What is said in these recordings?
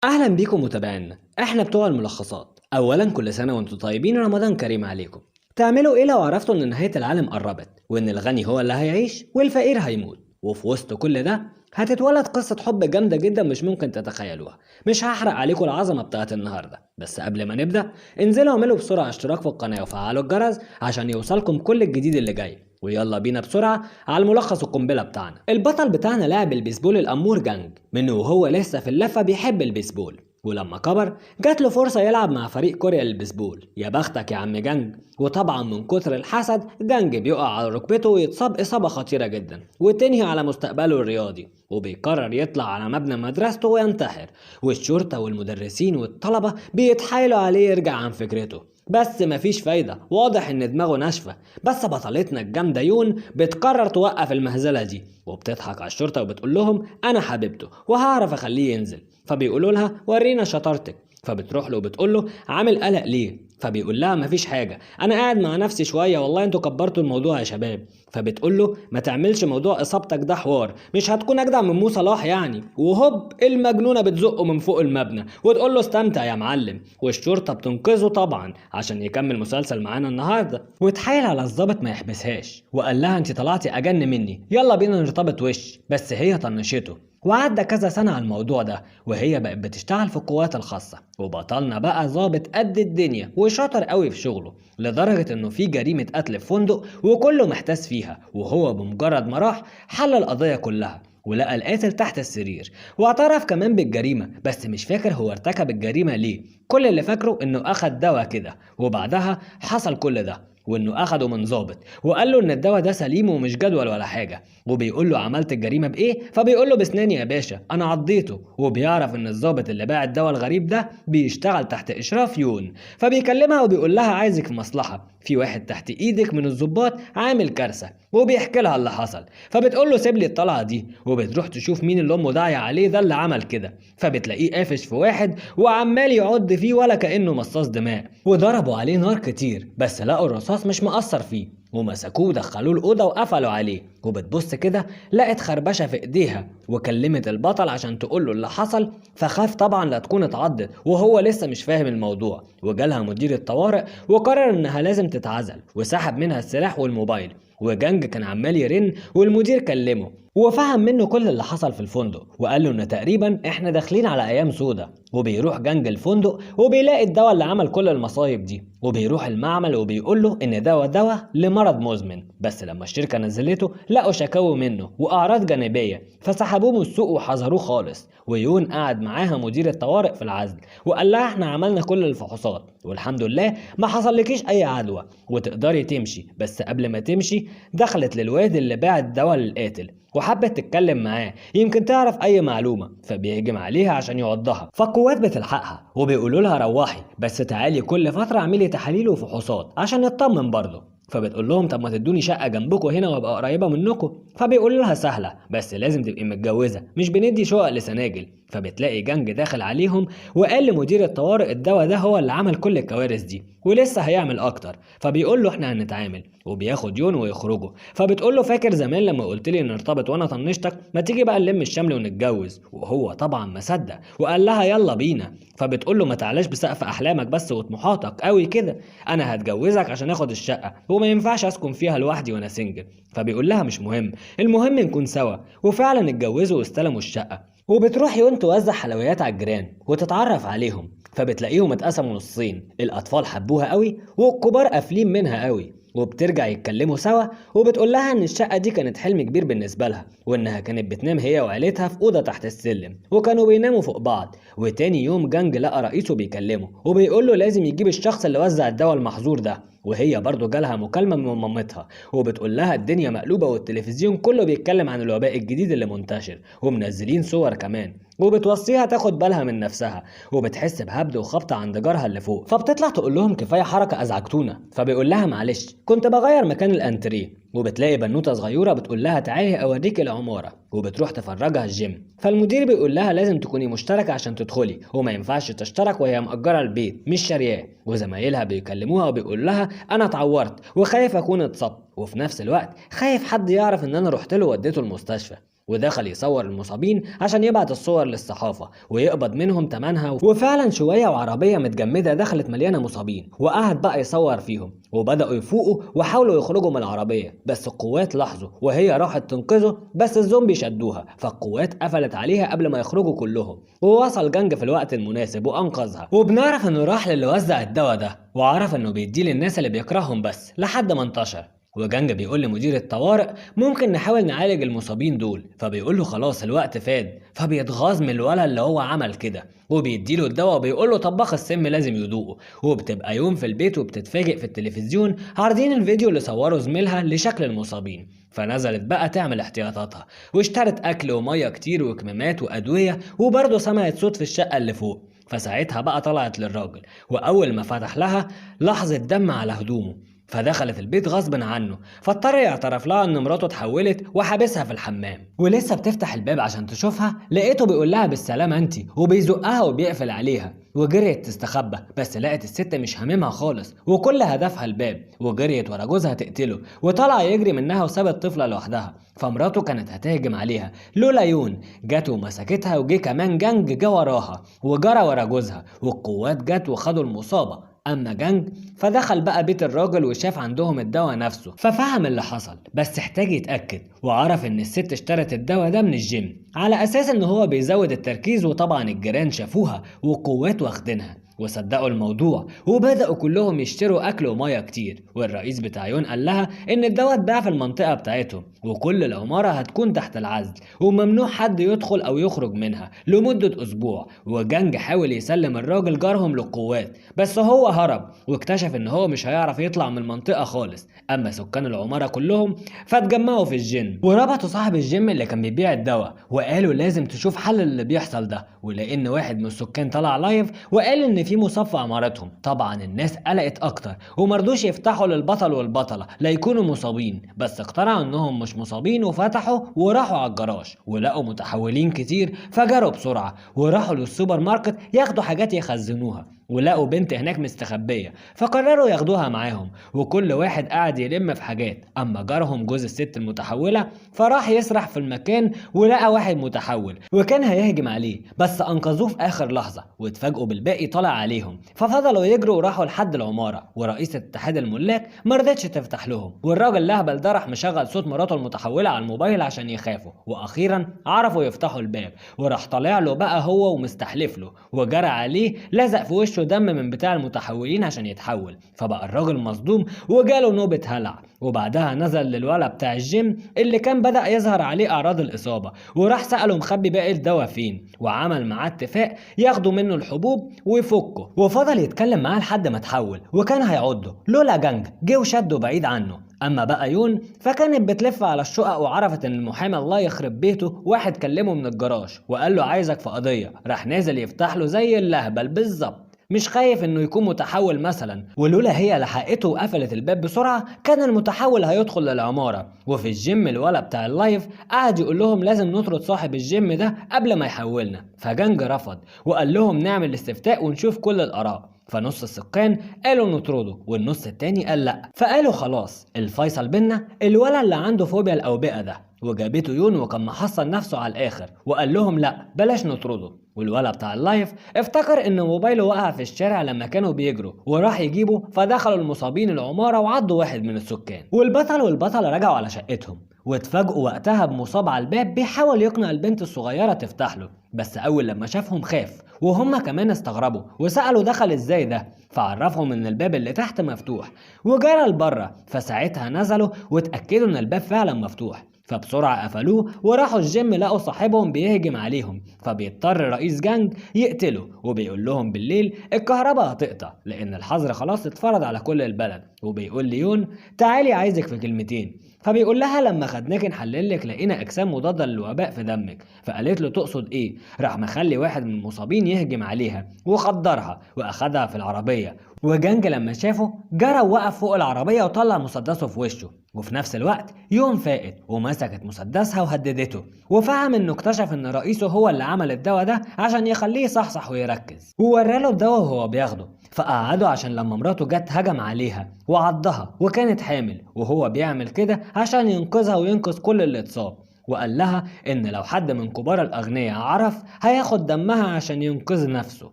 اهلا بيكم متابعينا. احنا بتوع الملخصات. اولا كل سنه وانتم طيبين، رمضان كريم عليكم. تعملوا ايه لو عرفتوا ان نهايه العالم قربت، وان الغني هو اللي هيعيش والفقير هيموت، وفي وسط كل ده هتتولد قصه حب جامده جدا مش ممكن تتخيلوها. مش هحرق عليكم العظمه بتاعت النهارده، بس قبل ما نبدا انزلوا اعملوا بسرعه اشتراك في القناه وفعلوا الجرس عشان يوصلكم كل الجديد اللي جاي. ويلا بينا بسرعة على الملخص القنبلة بتاعنا. البطل بتاعنا لاعب البيسبول الأمور جانج، منه وهو لسه في اللفة بيحب البيسبول، ولما كبر جات له فرصة يلعب مع فريق كوريا للبيسبول. يا بختك يا عم جانج. وطبعا من كتر الحسد جانج بيقع على ركبته ويتصاب إصابة خطيرة جدا وتنهي على مستقبله الرياضي، وبيقرر يطلع على مبنى مدرسته وينتحر. والشرطة والمدرسين والطلبة بيتحايلوا عليه يرجع عن فكرته، بس مفيش فايدة، واضح ان دماغه ناشفة. بس بطلتنا الجامدة يون بتقرر توقف المهزلة دي، وبتضحك على الشرطة وبتقول لهم انا حبيبته وهعرف اخليه ينزل. فبيقولوا لها ورينا شطارتك. فبتروح له وبتقول له عامل قلق ليه؟ فبيقول لها مفيش حاجة، انا قاعد مع نفسي شوية، والله انتوا كبرتوا الموضوع يا شباب. فبتقول له ما تعملش موضوع اصابتك ده حوار، مش هتكون اجدع من مو صلاح يعني. وهوب المجنونة بتزقه من فوق المبنى وتقول له استمتع يا معلم. والشرطة بتنقذه طبعا عشان يكمل مسلسل معانا النهارده. واتحايل على الضابط ما يحبسهاش وقال لها انت طلعتي اجن مني، يلا بينا نرتبط وش. بس هي طنشته. وعدى كذا سنة على الموضوع ده وهي بقت بتشتغل في القوات الخاصة، وبطلنا بقى ضابط قد الدنيا وشاطر قوي في شغله، لدرجة انه في جريمة قتل في فندق وكله محتاس فيها، وهو بمجرد ما راح حل القضية كلها ولقى القاتل تحت السرير، واعترف كمان بالجريمة، بس مش فاكر هو ارتكب الجريمة ليه. كل اللي فاكره انه اخد دواء كده، وبعدها حصل كل ده، وانه اخده من ضابط وقال له ان الدواء ده سليم ومش جدول ولا حاجه. وبيقول له عملت الجريمه بايه؟ فبيقول له بسناني يا باشا، انا عضيته. وبيعرف ان الضابط اللي باع الدواء الغريب ده بيشتغل تحت اشراف يون. فبيكلمها وبيقول لها عايزك في مصلحه، في واحد تحت ايدك من الضباط عامل كارثه، وبيحكي لها اللي حصل. فبتقول له سيب لي الطلعه دي، وبتروح تشوف مين اللي امه داعيه عليه ده اللي عمل كده. فبتلاقيه قافش في واحد وعمال يعض فيه ولا كانه مصاص دماء، وضربوا عليه نار كتير بس لقوا الرصاص مش مأثر فيه، ومسكوه ودخلوه الأوضة وقفلوا عليه. وبتبص كده لقت خربشة في ايديها، وكلمت البطل عشان تقوله اللي حصل. فخاف طبعا لا تكون اتعضت وهو لسه مش فاهم الموضوع، وجالها مدير الطوارئ وقرر انها لازم تتعزل، وسحب منها السلاح والموبايل. وجانج كان عمال يرن والمدير كلمه وفهم منه كل اللي حصل في الفندق، وقال له ان تقريبا احنا داخلين على ايام سودة. وبيروح جانج الفندق وبيلاقي الدواء اللي عمل كل المصايب دي، وبيروح المعمل وبيقول له ان دواء لمرض مزمن، بس لما الشركه نزلته لقوا شكاوي منه واعراض جانبيه فسحبوه من السوق وحذروه خالص. ويون قعد معاها مدير الطوارئ في العزل وقال لها احنا عملنا كل الفحوصات والحمد لله ما حصلكيش اي عدوى وتقدري تمشي. بس قبل ما تمشي دخلت للواد اللي باع الدواء للقاتل وحبت تتكلم معاه يمكن تعرف اي معلومه، فبيهجم عليها عشان يوضحها. فالقوات بتلحقها وبيقولوا لها روحي بس تعالي كل فتره اعملي تحاليل وفحوصات عشان نطمن برضه. فبتقول لهم طب ما تدوني شقه جنبكم هنا وابقى قريبه منكم. فبيقولوا لها سهله بس لازم تبقي متجوزه، مش بندي شقق لسناجل. فبتلاقي جانج داخل عليهم وقال لمدير الطوارئ الدواء ده هو اللي عمل كل الكوارث دي ولسه هيعمل اكتر. فبيقول له احنا هنتعامل، وبياخد يون ويخرجوا. فبتقول له فاكر زمان لما قلت لي نرتبط وانا طنشتك، ما تيجي بقى نلم الشمل ونتجوز؟ وهو طبعا ما صدق وقال لها يلا بينا. فبتقول له ما تعلاش بسقف احلامك بس وطموحاتك قوي كده، انا هتجوزك عشان اخد الشقه وما ينفعش اسكن فيها لوحدي وانا سنجل. فبيقول لها مش مهم، المهم نكون سوا. وفعلا اتجوزوا واستلموا الشقه. وبتروح يون توزع حلويات على الجيران وتتعرف عليهم، فبتلاقيهم اتقسموا نصين، الاطفال حبوها قوي والكبار قافلين منها قوي. وبترجع يتكلموا سوا وبتقول لها ان الشقه دي كانت حلم كبير بالنسبه لها، وانها كانت بتنام هي وعيلتها في اوضه تحت السلم وكانوا بيناموا فوق بعض. وتاني يوم جانج لقى رئيسه بيكلمه وبيقول له لازم يجيب الشخص اللي وزع الدواء المحظور ده. وهي برضو جالها مكالمة من مامتها وبتقول لها الدنيا مقلوبة والتلفزيون كله بيتكلم عن الوباء الجديد اللي منتشر ومنزلين صور كمان، وبتوصيها تاخد بالها من نفسها. وبتحس بهبد وخبط عند جارها اللي فوق، فبتطلع تقول لهم كفايه حركه ازعجتونا. فبيقول لها معلش كنت بغير مكان الانتريه. وبتلاقي بنوته صغيره بتقول لها تعالي اوريك العماره، وبتروح تفرجها الجيم. فالمدير بيقول لها لازم تكوني مشتركه عشان تدخلي، وما ينفعش تشترك وهي مأجره البيت مش شارياه. وزمايلها بيكلموها وبيقول لها انا اتعورت وخايف اكون اتصبت، وفي نفس الوقت خايف حد يعرف ان انا رحت له وديته المستشفى. ودخل يصور المصابين عشان يبعت الصور للصحافة ويقبض منهم تمنها. وفعلا شوية وعربية متجمدة دخلت مليانة مصابين، وقعد بقى يصور فيهم، وبدأوا يفوقوا وحاولوا يخرجوا من العربية، بس القوات لاحظوا وهي راحت تنقذه، بس الزومبي شدوها، فالقوات قفلت عليها قبل ما يخرجوا كلهم. ووصل جانج في الوقت المناسب وأنقذها. وبنعرف إنه راح للي وزع الدواء ده، وعرف إنه بيديه للناس اللي بيكرههم بس لحد ما انتشر. وجانج بيقول لمدير الطوارئ ممكن نحاول نعالج المصابين دول، فبيقول له خلاص الوقت فات. فبيتغاظ من الولد اللي هو عمل كده، وبيديله الدواء وبيقول له طباخ السم لازم يدوقه. وبتبقى يوم في البيت وبتتفاجئ في التلفزيون عارضين الفيديو اللي صوره زميلها لشكل المصابين، فنزلت بقى تعمل احتياطاتها واشترت اكل وميه كتير وكمامات وادويه، وبرضه سمعت صوت في الشقه اللي فوق. فساعتها بقى طلعت للراجل، واول ما فتح لها لاحظت دم على هدومه، فدخلت البيت غصب عنه، فاضطر يعترف لها ان مراته اتحولت وحابسها في الحمام. ولسه بتفتح الباب عشان تشوفها لقيته بيقول لها بالسلامه انتي، وبيزقها وبيقفل عليها. وجريت تستخبى، بس لقت الست مش هاممها خالص وكل هدفها الباب، وجريت ورا جوزها تقتله، وطلع يجري منها وساب الطفله لوحدها. فمراته كانت هتهجم عليها لولا يون جت ومسكتها، وجي كمان جانج جا وراها وجرى ورا جوزها، والقوات جت وخدوا المصابه. اما جانج فدخل بقى بيت الراجل وشاف عندهم الدواء نفسه، ففهم اللي حصل، بس احتاج يتأكد، وعرف ان الست اشترت الدواء ده من الجيم على اساس ان هو بيزود التركيز. وطبعا الجيران شافوها وقوات واخدينها وصدقوا الموضوع، وبدأوا كلهم يشتروا أكل ومية كتير. والرئيس بتاع يون قال لها إن الدواء اتباع في المنطقة بتاعتهم، وكل العمارة هتكون تحت العزل، وممنوع حد يدخل أو يخرج منها لمدة أسبوع. وجانج حاول يسلم الراجل جارهم للقوات، بس هو هرب واكتشف إن هو مش هيعرف يطلع من المنطقة خالص. أما سكان العمارة كلهم فاتجمعوا في الجيم، وربطوا صاحب الجيم اللي كان بيبيع الدواء، وقالوا لازم تشوف حل اللي بيحصل ده. ولأن واحد من السكان طلع لايف وقال إن في مصاب في عمارتهم، طبعا الناس قلقت اكتر ومرضوش يفتحوا للبطل والبطله لا يكونوا مصابين، بس اقتنعوا انهم مش مصابين وفتحوا وراحوا على الجراج ولقوا متحولين كتير، فجروا بسرعه وراحوا للسوبر ماركت ياخدوا حاجات يخزنوها، ولقوا بنت هناك مستخبيه فقرروا ياخدوها معاهم، وكل واحد قاعد يلم في حاجات. اما جارهم جوز الست المتحوله فراح يسرح في المكان ولقى واحد متحول وكان هيهجم عليه، بس انقذوه في اخر لحظه، واتفاجئوا بالباقي طالع عليهم، ففضلوا يجروا وراحوا لحد العماره، ورئيس اتحاد الملاك مرضتش تفتح لهم، والراجل الاهبل ده راح مشغل صوت مراته المتحوله على الموبايل عشان يخافوا، واخيرا عرفوا يفتحوا الباب، وراح طالع له بقى هو ومستحلف له، وجرى عليه لزق في وشه دم من بتاع المتحولين عشان يتحول، فبقى الراجل مصدوم وجاله نوبة هلع. وبعدها نزل للولد بتاع الجيم اللي كان بدأ يظهر عليه أعراض الإصابة، وراح سأله مخبي باقي الدواء فين، وعمل معاه اتفاق ياخدوا منه الحبوب ويفكه، وفضل يتكلم معاه لحد ما اتحول، وكان هيعضه لولا جانج جه وشده بعيد عنه. اما بقى يون فكانت بتلف على الشقق، وعرفت ان المحامي الله يخرب بيته واحد كلمه من الجراج وقال له عايزك في قضية، راح نازل يفتح له زي اللهبل بالظبط، مش خايف انه يكون متحول مثلا. ولولا هي لحقته وقفلت الباب بسرعه كان المتحول هيدخل للعماره. وفي الجيم الولا بتاع اللايف قعد يقول لهم لازم نطرد صاحب الجيم ده قبل ما يحولنا، فجانج رفض وقال لهم نعمل استفتاء ونشوف كل الاراء، فنص السكان قالوا نطرده والنص التاني قال لا، فقالوا خلاص الفيصل بينا الولا اللي عنده فوبيا الاوبئه ده. وجابته يون وكان محصن نفسه على الاخر وقال لهم لا بلاش نطرده. والولا بتاع اللايف افتكر ان موبايله وقع في الشارع لما كانوا بيجروا وراح يجيبه، فدخلوا المصابين العماره وعضوا واحد من السكان، والبطل والبطله رجعوا على شقتهم واتفاجئوا وقتها بمصاب على الباب بيحاول يقنع البنت الصغيره تفتح له، بس اول لما شافهم خاف، وهم كمان استغربوا وسالوا دخل ازاي ده، فعرفهم ان الباب اللي تحت مفتوح وجرى لبره، فساعتها نزلوا واتاكدوا ان الباب فعلا مفتوح، فبسرعة قفلوه وراحوا الجيم لقوا صاحبهم بيهجم عليهم، فبيضطر رئيس جانج يقتله، وبيقول لهم بالليل الكهرباء هتقطع لان الحظر خلاص اتفرض على كل البلد. وبيقول ليون تعالي عايزك في كلمتين، فبيقول لها لما خدناك نحللك لقينا اجسام مضاده للوباء في دمك، فقالت له تقصد ايه؟ راح مخلي واحد من المصابين يهجم عليها وخدرها واخدها في العربيه، وجانج لما شافه جرى ووقف فوق العربيه وطلع مسدسه في وشه، وفي نفس الوقت يوم فائت ومسكت مسدسها وهددته، وفهم انه اكتشف ان رئيسه هو اللي عمل الدواء ده عشان يخليه يصحصح ويركز، ووراله الدواء وهو بياخده، فقعده عشان لما مراته جت هجم عليها وعضها وكانت حامل، وهو بيعمل كده عشان ينقذها وينقذ كل اللي اتصاب. وقال لها إن لو حد من كبار الأغنياء عرف هياخد دمها عشان ينقذ نفسه.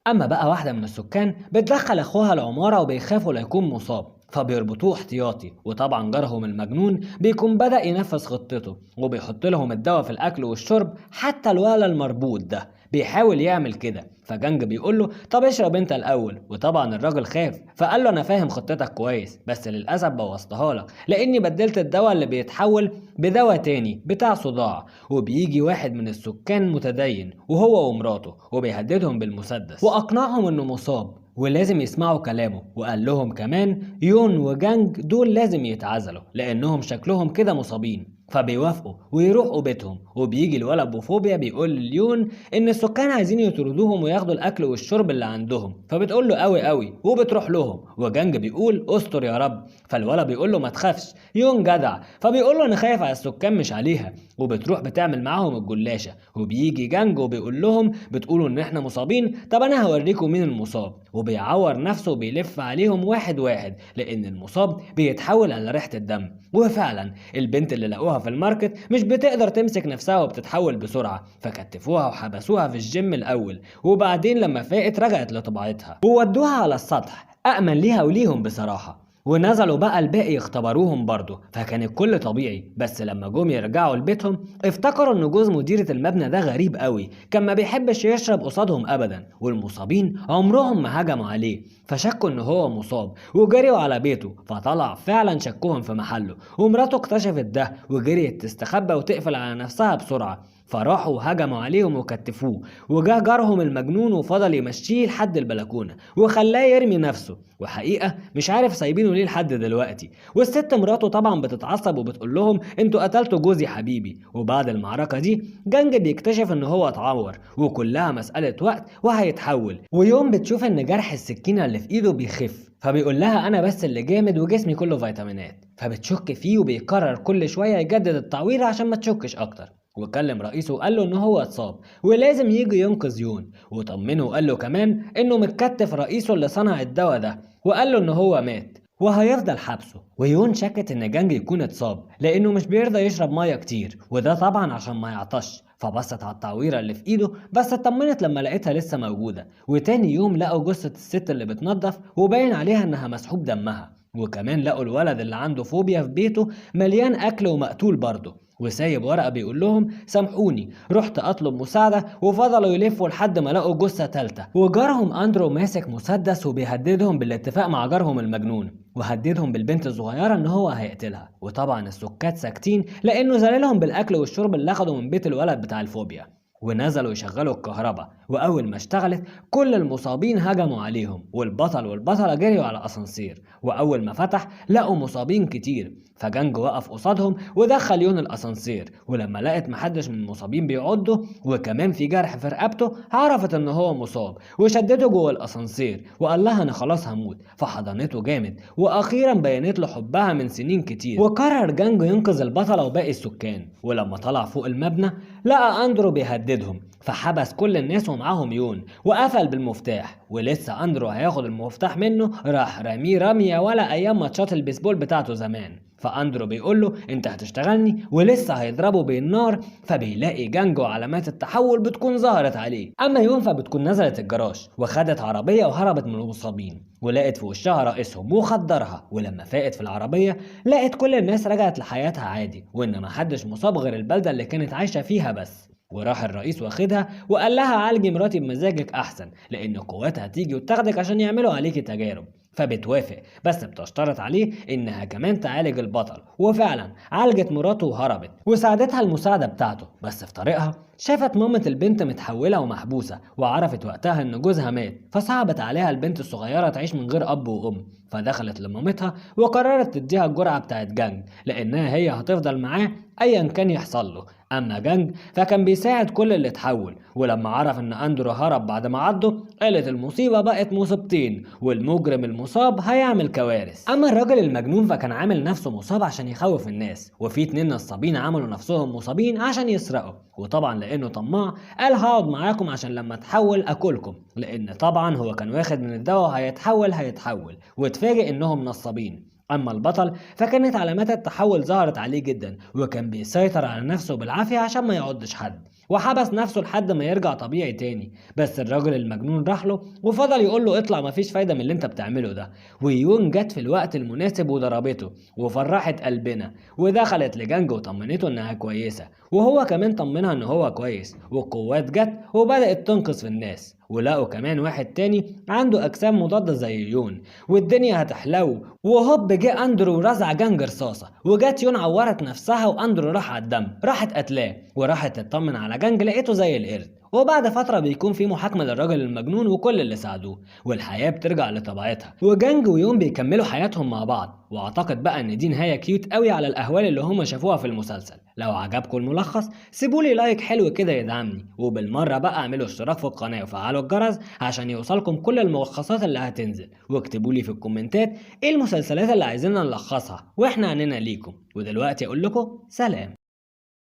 أما بقى واحدة من السكان بتدخل أخوها العمارة وبيخافوا لا يكون مصاب، فبيربطوه احتياطي، وطبعا جارهم المجنون بيكون بدأ ينفذ خطته وبيحط لهم الدواء في الأكل والشرب. حتى الولد المربوط ده بيحاول يعمل كده، فجانج بيقول له طب اشرب انت الاول. وطبعا الراجل خاف فقال له انا فاهم خطتك كويس، بس للاسف بوظتها لك لاني بدلت الدواء اللي بيتحول بدواء تاني بتاع صداع. وبيجي واحد من السكان متدين وهو ومراته وبيهددهم بالمسدس واقنعهم انه مصاب ولازم يسمعوا كلامه، وقال لهم كمان يون وجانج دول لازم يتعزلوا لانهم شكلهم كده مصابين. فبيوافقوا ويروحوا بيتهم، وبيجي الولد بوفوبيا بيقول لليون ان السكان عايزين يطردوهم وياخدوا الاكل والشرب اللي عندهم، فبتقول له قوي قوي وبتروح لهم. وجانج بيقول استر يا رب، فالولد بيقول له ما تخافش يون جدع، فبيقول له انا خايف على السكان مش عليها، وبتروح بتعمل معاهم الجلاشه. وبيجي جانج وبيقول لهم بتقولوا ان احنا مصابين، طب انا هوريكم مين المصاب، وبيعور نفسه وبيلف عليهم واحد واحد لان المصاب بيتحول على ريحه الدم. وفعلا البنت اللي لقوها في الماركت مش بتقدر تمسك نفسها وبتتحول بسرعة، فكتفوها وحبسوها في الجيم الأول، وبعدين لما فاقت رجعت لطبيعتها وودوها على السطح أأمن ليها وليهم بصراحة. ونزلوا بقى الباقي يختبروهم برضه، فكان الكل طبيعي. بس لما جم يرجعوا لبيتهم افتكروا ان جوز مديرة المبنى ده غريب قوي، كان ما بيحبش يشرب قصادهم ابدا، والمصابين عمرهم ما هجموا عليه، فشكوا ان هو مصاب وجريوا على بيته. فطلع فعلا شكوهم في محله، ومراته اكتشفت ده وجريت تستخبى وتقفل على نفسها بسرعة، فراحوا وهجموا عليهم وكتفوه. وجا جارهم المجنون وفضل يمشيه لحد البلكونه وخلاه يرمي نفسه، وحقيقه مش عارف سايبينه ليه لحد دلوقتي. والست مراته طبعا بتتعصب وبتقول لهم انتوا قتلتوا جوزي حبيبي. وبعد المعركه دي جانج بيكتشف ان هو اتعور وكلها مساله وقت وهيتحول. ويوم بتشوف ان جرح السكينه اللي في ايده بيخف، فبيقول لها انا بس اللي جامد وجسمي كله فيتامينات، فبتشك فيه وبيقرر كل شويه يجدد التعوير عشان ما تشكش اكتر. وكلم رئيسه وقال له ان هو اتصاب ولازم يجي ينقذ يون، وطمنه وقال له كمان انه متكتف رئيسه اللي صنع الدواء ده، وقال له ان هو مات وهيفضل حبسه. ويون شكت ان جانج يكون اتصاب لانه مش بيرضى يشرب ميه كتير، وده طبعا عشان ما يعطش. فبصت على التعويره اللي في ايده بس اطمنت لما لقيتها لسه موجوده. وتاني يوم لقوا جثه الست اللي بتنظف وباين عليها انها مسحوب دمها، وكمان لقوا الولد اللي عنده فوبيا في بيته مليان اكل ومقتول برضه وسايب ورقه بيقول لهم سامحوني. رحت اطلب مساعده وفضلوا يلفوا لحد ما لقوا جثه ثالثه، وجارهم اندرو ماسك مسدس وبيهددهم بالاتفاق مع جارهم المجنون، وهددهم بالبنت الصغيره ان هو هيقتلها. وطبعا السكات ساكتين لانه زللهم بالاكل والشرب اللي اخدوا من بيت الولد بتاع الفوبيا. ونزلوا يشغلوا الكهرباء، واول ما اشتغلت كل المصابين هجموا عليهم، والبطل والبطله جريوا على الاسانسير. واول ما فتح لقوا مصابين كتير، فجانج وقف قصادهم ودخل يون الاسانسير. ولما لقت محدش من المصابين بيعضوا وكمان في جرح في رقبته عرفت ان هو مصاب، وشدته جوه الاسانسير وقال لها انا خلاص هموت، فحضنته جامد واخيرا بينت له حبها من سنين كتير. وقرر جانج ينقذ البطله وباقي السكان. ولما طلع فوق المبنى لقى اندرو بيهددهم، فحبس كل الناس ومعاهم يون وقفل بالمفتاح. ولسه اندرو هياخد المفتاح منه راح رميه رميه ولا ايام ماتشات البيسبول بتاعته زمان. فاندرو بيقول له انت هتشتغلني، ولسه هيضربه بالنار. فبيلاقي جانجو علامات التحول بتكون ظهرت عليه. اما يون فبتكون نزلت الجراج وخدت عربيه وهربت من المصابين، ولقت في وشها رئيسهم وخدرها. ولما فاقت في العربيه لقت كل الناس رجعت لحياتها عادي، وان محدش مصاب غير البلده اللي كانت عايشه فيها بس. وراح الرئيس واخدها وقال لها عالجي مراتي بمزاجك احسن، لان قواتها هتيجي وتاخدك عشان يعملوا عليكي تجارب. فبتوافق بس بتشترط عليه انها كمان تعالج البطل. وفعلا عالجت مراته وهربت وساعدتها المساعدة بتاعته. بس في طريقها شافت مامة البنت متحولة ومحبوسة، وعرفت وقتها ان جوزها مات، فصعبت عليها البنت الصغيرة تعيش من غير اب وام. فدخلت لمامتها وقررت تديها الجرعة بتاعت جانج لانها هي هتفضل معاه ايا كان يحصل له. اما جانج فكان بيساعد كل اللي اتحول. ولما عرف ان اندرو هرب بعد ما عضه قالت المصيبة بقت مصيبتين، والمجرم المصاب هيعمل كوارث. اما الراجل المجنون فكان عامل نفسه مصاب عشان يخوف الناس، وفي 2 نصابين عملوا نفسهم مصابين عشان يسرقوا. وطبعا لانه طماع قال هقعد معاكم عشان لما اتحول اكلكم، لان طبعا هو كان واخد من الدواء هيتحول واتفاجئ انهم نصابين. أما البطل فكانت علامات التحول ظهرت عليه جدا، وكان بيسيطر على نفسه بالعافية عشان ما يعضش حد، وحبس نفسه لحد ما يرجع طبيعي تاني. بس الراجل المجنون راح له وفضل يقول له اطلع، مفيش فايدة من اللي انت بتعمله ده. ويون جت في الوقت المناسب وضربته وفرحت قلبنا، ودخلت لجانج وطمنته انها كويسة، وهو كمان طمنها ان هو كويس. والقوات جت وبدأت تنقذ في الناس، ولقوا كمان واحد تاني عنده اجسام مضادة زي يون، والدنيا هتحلو. وهوب جه اندرو ورزع جانج رصاصة، وجت يون عورت نفسها، واندرو راح على الدم، راحت قتلاه وراحت تطمن على جانج لقيته زي القرد. وبعد فترة بيكون في محاكمة للراجل المجنون وكل اللي ساعدوه، والحياة بترجع لطبيعتها، وجانج ويون بيكملوا حياتهم مع بعض. واعتقد بقى ان دي نهاية كيوت قوي على الاهوال اللي هم شافوها في المسلسل. لو عجبكم الملخص سيبولي لايك حلو كده يدعمني، وبالمرة بقى اعملوا اشتراك في القناة وفعلوا الجرس عشان يوصلكم كل الملخصات اللي هتنزل، واكتبولي في الكومنتات ايه المسلسلات اللي عايزيننا نلخصها واحنا عننا ليكم. ودلوقتي اقول لكم سلام.